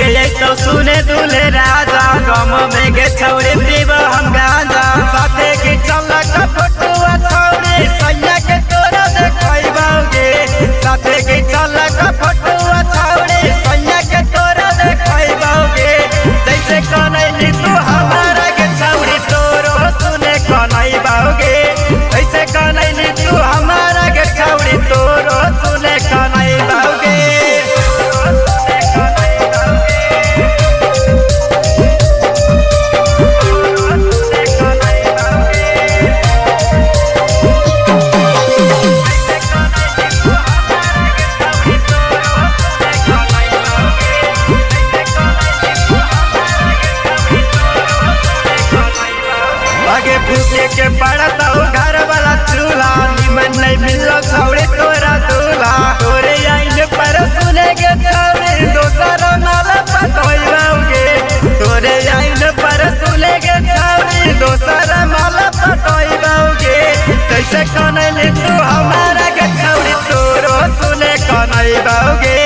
तो सुने दूल्हे राजा गम में गे छौड़े पीब हम गांजा साथे की चलक फोटुआ छौड़े सैया के तोरा देखैबौगे साथे की चलक फोटुआ छौड़े सैया के तोरा देखैबौगे जैसे कनैली तू हमारा के छौड़ी तोरो सुने कनैबौगे जैसे कनैली तू हमारा के छौड़ी तोरो सुने कनैबौगे। पूछे के पड़ता घर वाला चूल्हा निमन नहीं मिलो छौड़े तोरा दूल्हा तोरे आइन पर सुने के छौड़े दोसर माला पटोइबौगे तोरे आइन पर सुने के छौड़े दोसर माला पटोइबौगे जैसे कनैली तू हमारा के छौड़ी तोरो सुने कनैबौगे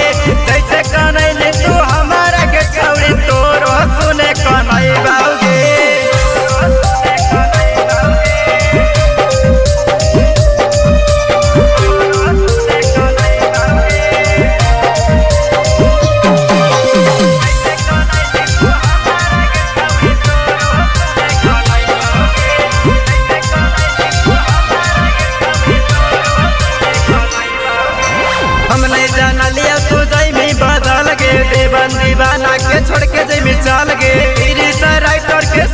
जैसे कनैली तू हमारा के छौड़ी तोरो सुने कनैबौगे। देवन दीवाना के छोड़ के जमी चल गे राइटर के